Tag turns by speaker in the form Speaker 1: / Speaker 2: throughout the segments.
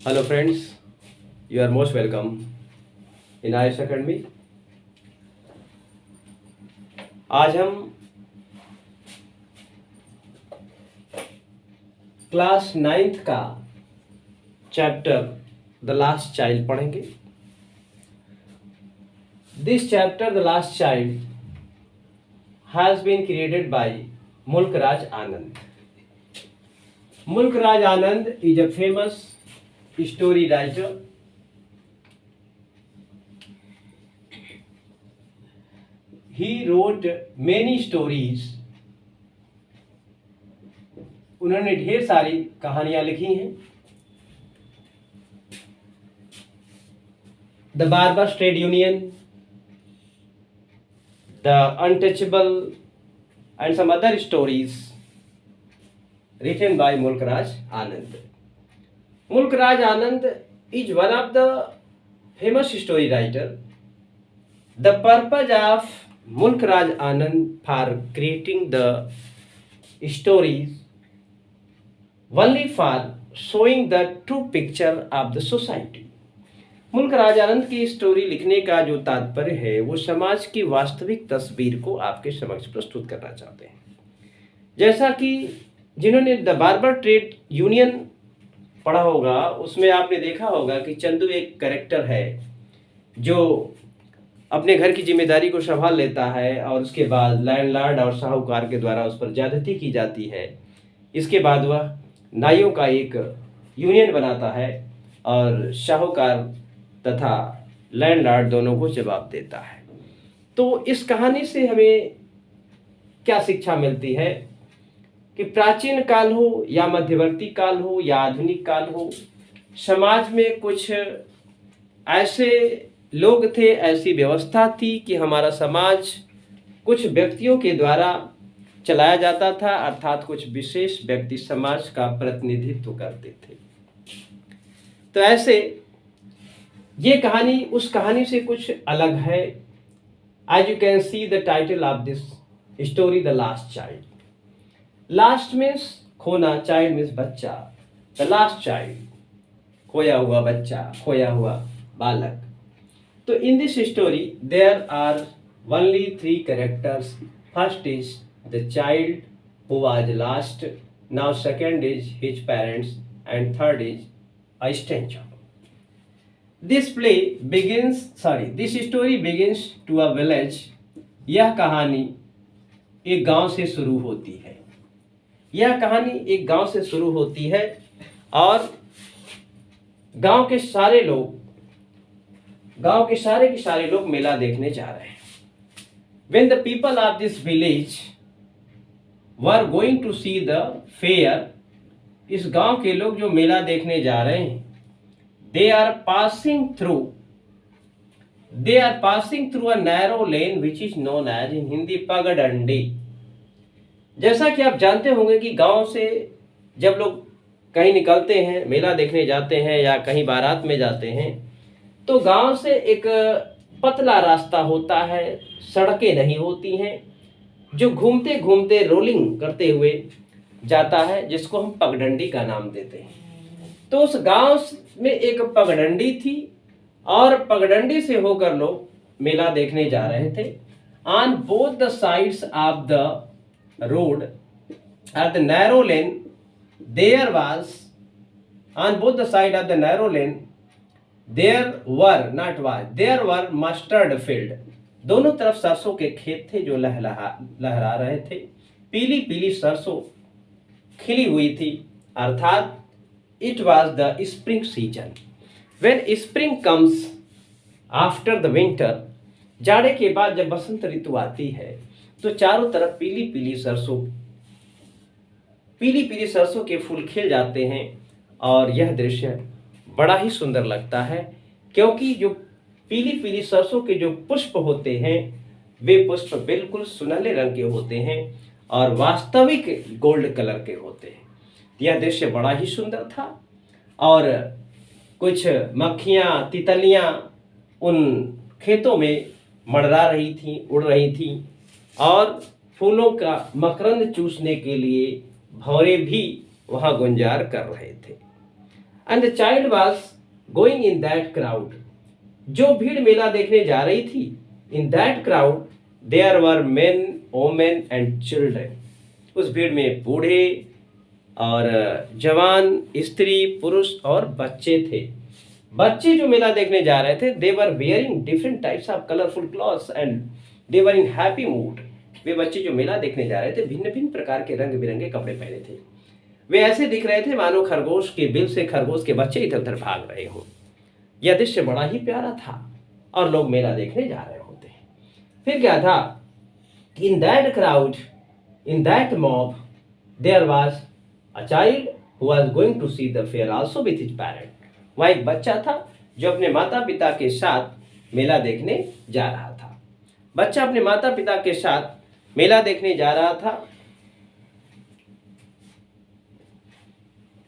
Speaker 1: Hello friends, you are most welcome in IS Academy. आज हम class 9th का chapter the last child पढ़ेंगे. This chapter, The Last Child, has been created by Mulk Raj Anand. Mulk Raj Anand is a famous story writer. He wrote many stories. उन्होंने ढेर सारी कहानियां लिखी हैं. The barbers trade union, the untouchable and some other stories written by Mulk Raj Anand. Mulk Raj Anand is one of the famous story writer. The purpose of Mulk Raj Anand for creating the stories only for showing the true picture of the society. मुल्क राज आनंद की story लिखने का जो तात्पर्य है वो समाज की वास्तविक तस्वीर को आपके समक्ष प्रस्तुत करना चाहते हैं. जैसा कि जिन्होंने द बार्बर ट्रेड यूनियन पढ़ा होगा उसमें आपने देखा होगा कि चंदू एक कैरेक्टर है जो अपने घर की जिम्मेदारी को संभाल लेता है और उसके बाद लैंडलॉर्ड और साहूकार के द्वारा उस पर ज्यादती की जाती है. इसके बाद वह नाइयों का एक यूनियन बनाता है और साहूकार तथा लैंडलॉर्ड दोनों को जवाब देता है. तो इस कहानी से हमें क्या शिक्षा मिलती है कि प्राचीन काल हो या मध्यवर्ती काल हो या आधुनिक काल हो, समाज में कुछ ऐसे लोग थे, ऐसी व्यवस्था थी कि हमारा समाज कुछ व्यक्तियों के द्वारा चलाया जाता था, अर्थात कुछ विशेष व्यक्ति समाज का प्रतिनिधित्व करते थे. तो ऐसे ये कहानी उस कहानी से कुछ अलग है. As you can see the title of this story the last child. Last means खोना, चाइल्ड मीन्स बच्चा. द लास्ट चाइल्ड, खोया हुआ बच्चा, खोया हुआ बालक. तो in this story there are only 3 characters. First is the child who was last, now second is his parents and third is a stranger. This story begins to a village. यह कहानी एक गांव से शुरू होती है. यह कहानी एक गांव से शुरू होती है और गांव के सारे लोग मेला देखने जा रहे हैं. When the people of this village were going to see the fair, इस गांव के लोग जो मेला देखने जा रहे हैं, they are passing through a narrow lane which is known as in Hindi पगडंडी. जैसा कि आप जानते होंगे कि गांव से जब लोग कहीं निकलते हैं, मेला देखने जाते हैं या कहीं बारात में जाते हैं, तो गांव से एक पतला रास्ता होता है, सड़कें नहीं होती हैं, जो घूमते घूमते रोलिंग करते हुए जाता है, जिसको हम पगडंडी का नाम देते हैं. तो उस गांव में एक पगडंडी थी और पगडंडी से होकर लोग मेला देखने जा रहे थे. On both the sides of the road at the narrow lane there were mustard field. दोनों तरफ सरसों के खेत थे जो लहरा रहे थे. पीली पीली सरसों खिली हुई थी, अर्थात it was the spring season. When spring comes after the winter, जाड़े के बाद जब बसंत ऋतु आती है तो चारों तरफ पीली पीली सरसों के फूल खिल जाते हैं और यह दृश्य बड़ा ही सुंदर लगता है, क्योंकि जो पीली पीली सरसों के जो पुष्प होते हैं वे पुष्प बिल्कुल सुनहले रंग के होते हैं और वास्तविक गोल्ड कलर के होते हैं. यह दृश्य बड़ा ही सुंदर था और कुछ मक्खियाँ, तितलियाँ उन खेतों में मंडरा रही थीं, उड़ रही थीं और फूलों का मकरंद चूसने के लिए भौरे भी वहाँ गुंजार कर रहे थे. And the child was going in that crowd. जो भीड़ मेला देखने जा रही थी, in that crowd there were men, women and children. उस भीड़ में बूढ़े और जवान, स्त्री, पुरुष और बच्चे थे। बच्चे जो मेला देखने जा रहे थे, they were wearing different types of colourful clothes and they were in happy mood. वे बच्चे जो मेला देखने जा रहे थे, भिन्न भिन्न प्रकार के रंग बिरंगे कपड़े पहने थे। वे ऐसे दिख रहे थे मानो खरगोश के बिल से खरगोश के बच्चे इधर उधर भाग रहे हों। यह दृश्य बड़ा ही प्यारा था और लोग मेला देखने जा रहे होते हैं। फिर क्या था, in that crowd, in that mob, there was a child who was going to see the fair also with his parent. वह एक बच्चा था जो अपने माता पिता के साथ मेला देखने जा रहा था। बच्चा अपने माता पिता के साथ मेला देखने जा रहा था।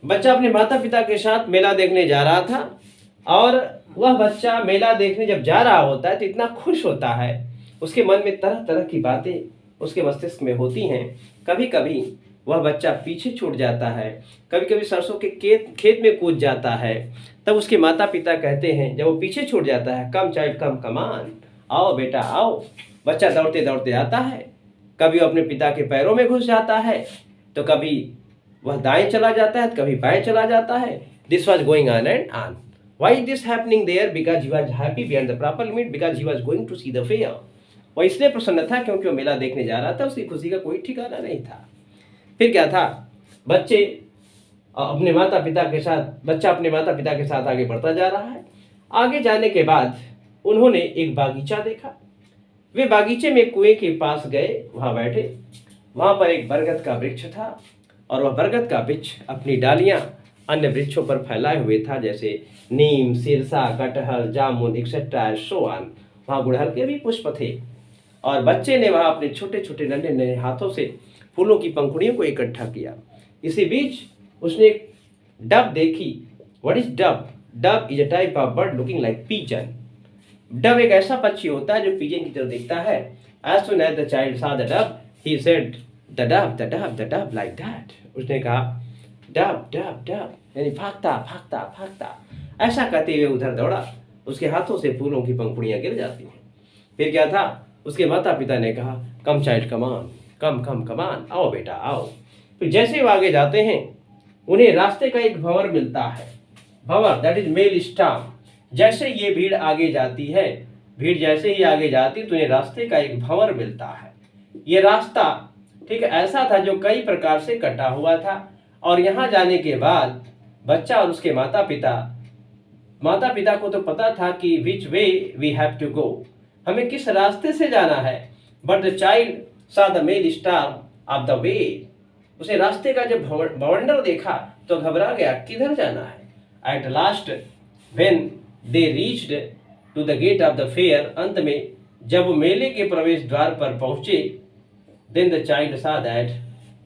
Speaker 1: बच्चा अपने माता पिता के साथ मेला देखने जा रहा था और वह बच्चा मेला देखने जब जा रहा होता है तो इतना खुश होता है, उसके मन में तरह तरह की बातें उसके मस्तिष्क में होती हैं। कभी कभी वह बच्चा पीछे छूट जाता है, कभी कभी सरसों के खेत में कूद जाता है। तब उसके माता पिता कहते हैं, जब वो पीछे छूट जाता है, कम चाइल्ड कम, कमान, आओ बेटा आओ। बच्चा दौड़ते दौड़ते आता है, कभी वो अपने पिता के पैरों में घुस जाता है, तो कभी वह दाएं चला जाता है, तो कभी बाएं चला जाता है। This was going on and on. Why this happening there? Because he was happy beyond the proper limit, because he was going to see the fair. वह इसलिए प्रसन्न था क्योंकि वो मेला देखने जा रहा था, उसकी खुशी का कोई ठिकाना नहीं था। फिर क्या था, बच्चा अपने माता पिता के साथ आगे बढ़ता जा रहा है। आगे जाने के बाद उन्होंने एक बागीचा देखा। वे बागीचे में कुएं के पास गए, वहां बैठे। वहां पर एक बरगद का वृक्ष था और वह बरगद का वृक्ष अपनी डालियां अन्य वृक्षों पर फैलाए हुए था, जैसे नीम, सिरसा, कटहल, जामुन एक्सेट्रा सो ऑन। वहां गुड़हल के भी पुष्प थे और बच्चे ने वहां अपने छोटे छोटे नन्हे नन्हे हाथों से फूलों की पंखुड़ियों को इकट्ठा किया। इसी बीच उसने एक डब देखी। What is dub? Dub is a type of bird looking like pigeon. Dub एक ऐसा पक्षी होता है जो पिजन की तरह दिखता है। As soon as the child saw the dove, he said, the dove, the dove, the dove, like that. उसने कहा डब डब डब, यानी भागता भागता भागता। ऐसा कहते हुए उधर दौड़ा। उसके हाथों से फूलों की पंखुड़ियां गिर जाती हैं। फिर क्या था, उसके माता पिता ने कहा, कम चाइल्ड कमान, कम कम कमान, आओ बेटा आओ। फिर जैसे वो आगे जाते हैं, उन्हें रास्ते का एक भंवर मिलता है। भंवर, दैट इज मेल स्टाफ। जैसे ये भीड़ आगे जाती है, भीड़ जैसे ही आगे जाती तो उन्हें रास्ते का एक भंवर मिलता है। ये रास्ता ठीक ऐसा था जो कई प्रकार से कटा हुआ था और यहाँ जाने के बाद बच्चा और उसके माता पिता को तो पता था कि which way we have to go, हमें किस रास्ते से जाना है। But the child saw the mail star of the way। उसे रास्ते का जब बवंडर देखा तो घबरा गया, किधर जाना है। At last when they reached to the gate of the fair, अंत में जब वो मेले के प्रवेश द्वार पर पहुंचे, then the child saw that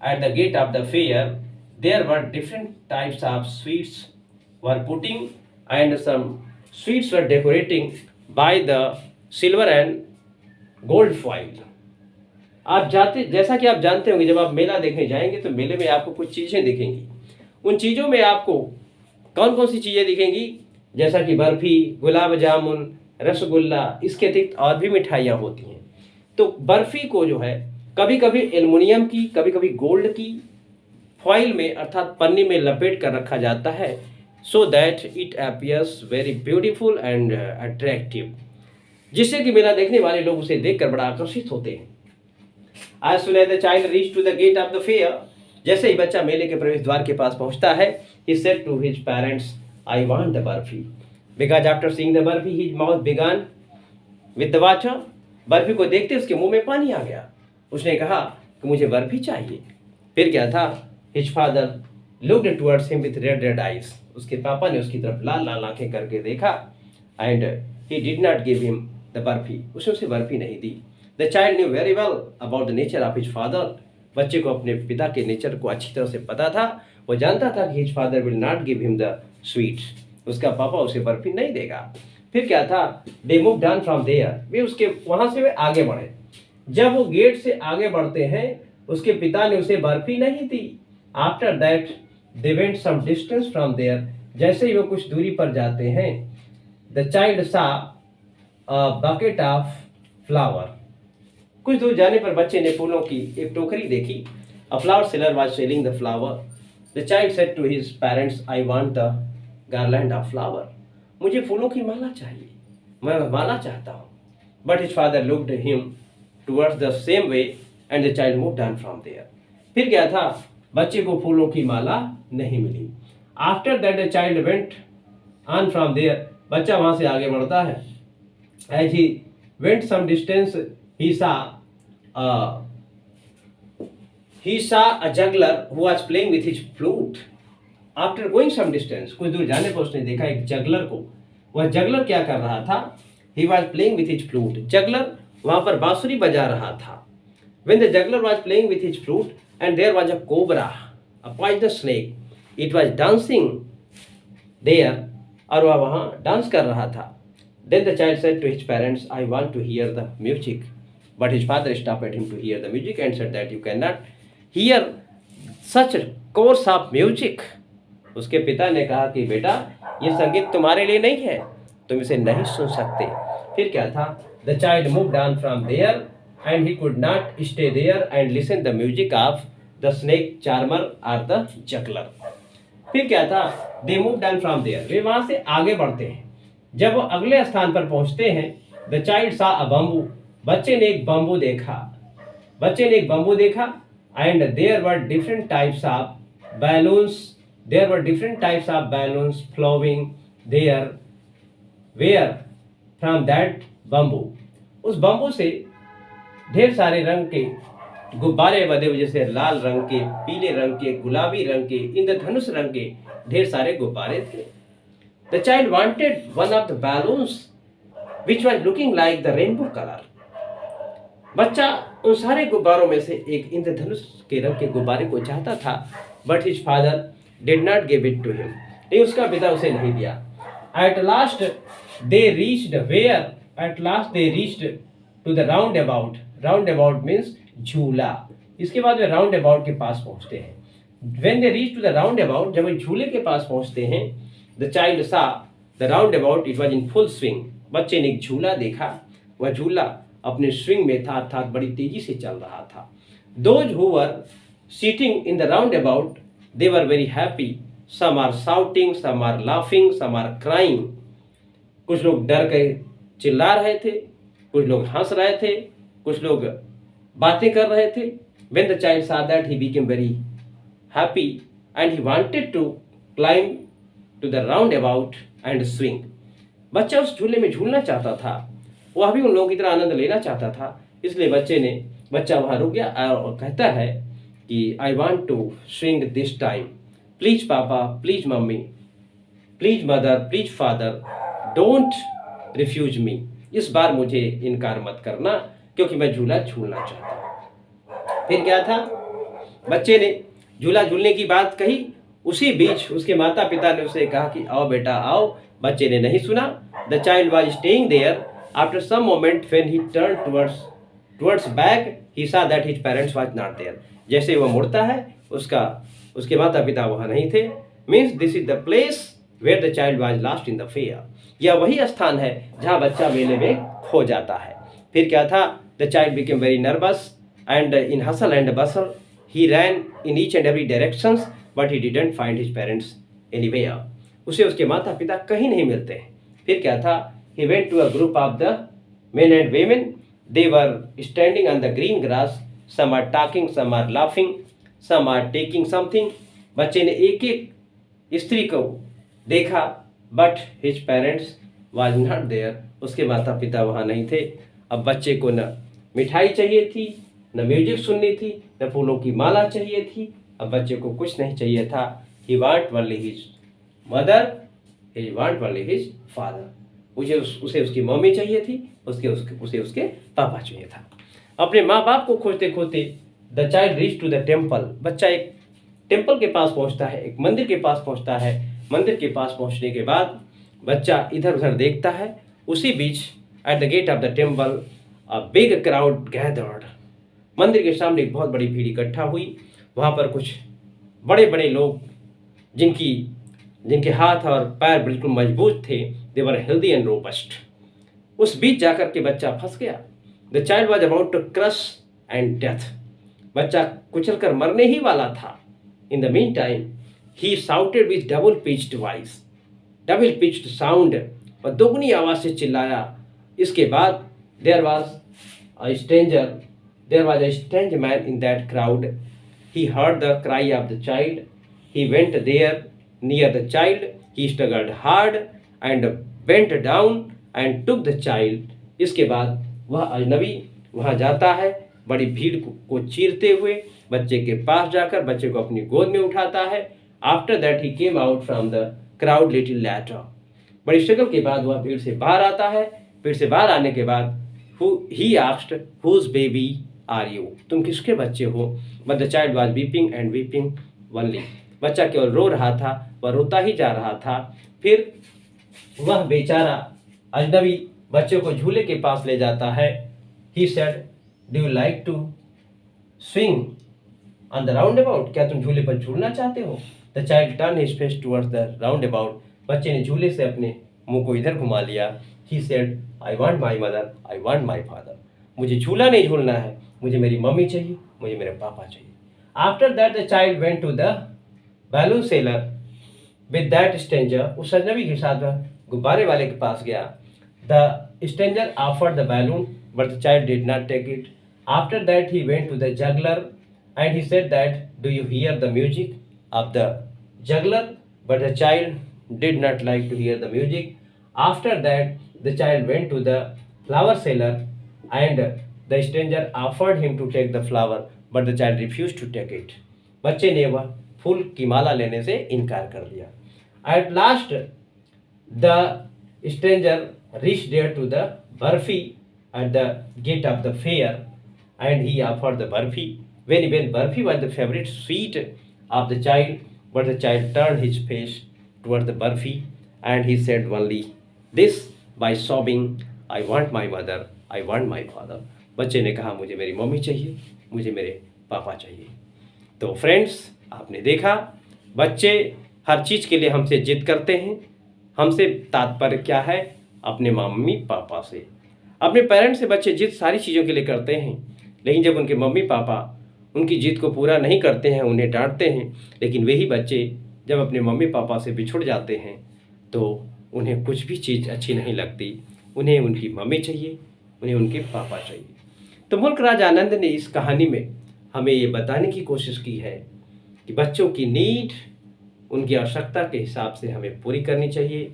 Speaker 1: at the gate of the fair there were different types of sweets were putting and some sweets were decorating by the silver and gold foil। जैसा कि आप जानते होंगे, जब आप मेला देखने जाएंगे तो मेले में आपको कुछ चीज़ें दिखेंगी। उन चीज़ों में आपको कौन कौन सी चीज़ें दिखेंगी, जैसा कि बर्फ़ी, गुलाब जामुन, रसगुल्ला, इसके अतिरिक्त और भी मिठाइयाँ होती हैं। तो बर्फ़ी को जो है कभी कभी एल्युमिनियम की, कभी कभी गोल्ड की फॉइल में अर्थात पन्नी में लपेट कर रखा जाता है, so that it appears very beautiful and attractive, जिससे कि मेला देखने वाले लोग उसे देखकर बड़ा आकर्षित होते हैं। As soon as the child reached to the gate of the fair, जैसे ही बच्चा मेले के प्रवेश द्वार के पास पहुंचता है, he said to his parents, I want the barfi. Because after seeing the barfi, his mouth began with the water। Barfi को देखते उसके मुंह में पानी आ गया। उसने कहा कि मुझे बर्फी चाहिए। फिर क्या था, his father looked towards him with red eyes। उसके पापा ने उसकी तरफ लाल लाल आंखें करके देखा and he did not give him the barfi. उसने उसे बर्फी नहीं दी। The child knew very well about the nature of his father। बच्चे को अपने पिता के नेचर को अच्छी तरह से पता था। वो जानता था कि his father will not give him the sweets। उसका पापा उसे बर्फी नहीं देगा। फिर क्या था, they moved on from there। वे उसके वहाँ से वे आगे बढ़े। जब वो गेट से आगे बढ़ते हैं, उसके पिता ने उसे बर्फी नहीं दी। After that they went some distance from there, जैसे ही वो कुछ दूरी पर जाते हैं, द चाइल्ड सा अ बकेट ऑफ फ्लावर। कुछ दूर जाने पर बच्चे ने फूलों की एक टोकरी देखी। A flower seller was selling the flower. The child said to his parents, I want the garland of flower. मुझे फूलों की माला चाहिए, मैं माला चाहता हूँ। But his father looked him towards the same way and the child moved on from there. फिर क्या था, बच्चे को फूलों की माला नहीं मिली। After that the child went on from there. बच्चा वहां से आगे बढ़ता है। As he went some distance he saw uh, he saw a juggler who was playing with his flute. After going some distance, कुछ दूर जाने पर उसने देखा एक जगलर को। वह जगलर क्या कर रहा था? He was playing with his flute. Juggler वहां पर बांसुरी बजा रहा था। When the juggler was playing with his flute and there was a cobra, a poisonous snake, it was dancing there, और वह वहां डांस कर रहा था। Then the child said to his parents, I want to hear the music. But his father stopped him to hear the music and said that you cannot hear such a course of music. उसके पिता ने कहा कि बेटा, ये संगीत तुम्हारे लिए नहीं है, तुम इसे नहीं सुन सकते। फिर क्या था? The child moved on from there and he could not stay there and listen the music of the snake charmer or the juggler. फिर क्या था? They moved on from there. वे वहां से आगे बढ़ते हैं। जब वो अगले स्थान पर पहुंचते हैं, द चाइल्ड सा अ बम्बू। बच्चे ने एक बम्बू देखा and there were different types of balloons flowing there where from that bamboo. उस बम्बू से ढेर सारे रंग के गुब्बारे बंधे हुए, जैसे लाल रंग के, पीले रंग के, गुलाबी रंग के, इंद्रधनुष रंग के ढेर सारे गुब्बारे थे। The child wanted one of the balloons which was looking like the rainbow color. बच्चा उन सारे गुब्बारों में से एक इंद्रधनुष के रंग के गुब्बारे को चाहता था, but his father did not give it to him. नहीं, उसका पिता उसे नहीं दिया। At last they reached to the roundabout. Roundabout means झूला। इसके बाद वे roundabout के पास पहुंचते हैं। When they reached to the roundabout, जब वे झूले के पास पहुंचते हैं, The child saw the roundabout, it was in full swing. बच्चे ने एक झूला देखा, वह झूला अपने स्विंग में था, अर्थात बड़ी तेजी से चल रहा था। Those who were sitting in the roundabout, they were very happy. Some are shouting, some are laughing, some are crying. कुछ लोग डर के चिल्ला रहे थे, कुछ लोग हंस रहे थे, कुछ लोग बातें कर रहे थे। When the child saw that, he became very happy and he wanted to climb to the roundabout and swing. बच्चा उस झूले में झूलना चाहता था, वह भी उन लोगों की तरह आनंद लेना चाहता था। इसलिए बच्चा वहां रुक गया और कहता है कि I want to swing this time, please papa, please mummy, please mother, please father, don't refuse me. इस बार मुझे इनकार मत करना, क्योंकि मैं झूला झूलना चाहता हूँ। फिर क्या था? बच्चे ने झूला झूलने की बात कही, उसी बीच उसके माता पिता ने उसे कहा कि आओ बेटा आओ। बच्चे ने नहीं सुना। The child was staying there. After some moment when he turn towards back, he saw that his parents was not there. जैसे वह मुड़ता है, उसके माता पिता वहां नहीं थे। Means this is the place where the child was lost in the fair. यह वही स्थान है जहाँ बच्चा मेले में खो जाता है। फिर क्या था? The child became very nervous and in hustle and bustle he ran in each and every directions but he didn't find his parents anywhere. उसे उसके माता पिता कहीं नहीं मिलते हैं। फिर क्या था? He went to a group of the men and women. They were standing on the green grass. Some are talking, some are laughing, some are taking something. बच्चे ने एक एक स्त्री को देखा, but his parents was not there. उसके माता पिता वहाँ नहीं थे। अब बच्चे को न मिठाई चाहिए थी, न म्यूजिक सुननी थी, न फूलों की माला चाहिए थी। अब बच्चे को कुछ नहीं चाहिए था। He want only his mother, he want only his father. उसे उसकी मम्मी चाहिए थी, उसे उसके पापा चाहिए था। अपने माँ बाप को खोजते खोजते the child reach to the temple. बच्चा एक टेम्पल के पास पहुंचता है, एक मंदिर के पास पहुंचता है। मंदिर के पास पहुंचने के बाद बच्चा इधर उधर देखता है। उसी बीच at the gate of the temple a big crowd gathered. मंदिर के सामने एक बहुत बड़ी भीड़ इकट्ठा हुई। वहाँ पर कुछ बड़े बड़े लोग, जिनकी जिनके हाथ और पैर बिल्कुल मजबूत थे, they were healthy and robust. उस बीच जाकर के बच्चा फंस गया। The child was about to crush and death. बच्चा कुचल कर मरने ही वाला था। In the mean time he shouted with double pitched voice, double pitched sound, और दोगुनी आवाज से चिल्लाया। इसके बाद there was a stranger, there was a strange man in that crowd. He heard the cry of the child. He went there near the child. He struggled hard and bent down and took the child. इसके बाद वह अजनबी वहाँ जाता है, बड़ी भीड़ को चीरते हुए बच्चे के पास जाकर बच्चे को अपनी गोद में उठाता है। After that he came out from the crowd little later. बड़ी स्ट्रगल के बाद वह भीड़ से बाहर आता है। भीड़ से बाहर आने के बाद he asked whose baby are you, तुम किसके बच्चे हो? But the child was weeping and weeping only. बच्चा केवल रो रहा था, वह रोता ही जा रहा था। फिर वह बेचारा अजनबी बच्चे को झूले के पास ले जाता है। He said do you like to swing on the roundabout, क्या तुम झूले पर झूलना चाहते हो? The child turn his face towards the roundabout. बच्चे ने झूले से अपने मुंह को इधर घुमा लिया। He said I want my mother, I want my father. मुझे झूला नहीं झूलना है, मुझे मेरी मम्मी चाहिए, मुझे मेरे पापा चाहिए। After that the child went to the balloon seller with that stranger. उस अजनबी के साथ वह गुब्बारे वाले के पास गया। The stranger offered the balloon but the child did not take it. After that he went to the juggler and he said that do you hear the music of the juggler, but the child did not like to hear the music. After that the child went to the flower seller and the stranger offered him to take the flower but the child refused to take it. बच्चे ने वह फूल की माला लेने से इनकार कर दिया। At last the stranger reached there to the barfi at the gate of the fair and he offered the barfi. When barfi was the favorite sweet of the child, but the child turned his face toward the barfi and he said only this by sobbing, I want my mother, I want my father. बच्चे ने कहा मुझे मेरी mummy चाहिए, मुझे मेरे पापा चाहिए। तो फ्रेंड्स, आपने देखा बच्चे हर चीज़ के लिए हमसे जिद करते हैं। हमसे तात्पर्य क्या है? अपने मम्मी पापा से। अपने पेरेंट्स से बच्चे जिद सारी चीज़ों के लिए करते हैं, लेकिन जब उनके मम्मी पापा उनकी जिद को पूरा नहीं करते हैं, उन्हें डांटते हैं, लेकिन वही बच्चे जब अपने मम्मी पापा से बिछुड़ जाते हैं तो उन्हें कुछ भी चीज़ अच्छी नहीं लगती। उन्हें उनकी मम्मी चाहिए, उन्हें उनके पापा चाहिए। तो मुल्कराज आनंद ने इस कहानी में हमें ये बताने की कोशिश की है कि बच्चों की नीड उनकी आवश्यकता के हिसाब से हमें पूरी करनी चाहिए,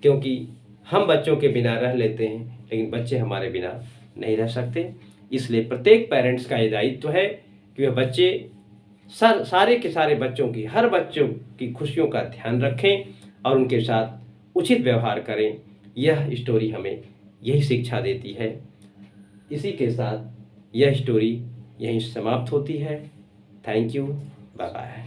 Speaker 1: क्योंकि हम बच्चों के बिना रह लेते हैं लेकिन बच्चे हमारे बिना नहीं रह सकते। इसलिए प्रत्येक पेरेंट्स का ये दायित्व है कि वह बच्चे सारे के सारे बच्चों की, हर बच्चों की खुशियों का ध्यान रखें और उनके साथ उचित व्यवहार करें। यह स्टोरी हमें यही शिक्षा देती है। इसी के साथ यह स्टोरी यहीं समाप्त होती है। Thank you, bye bye.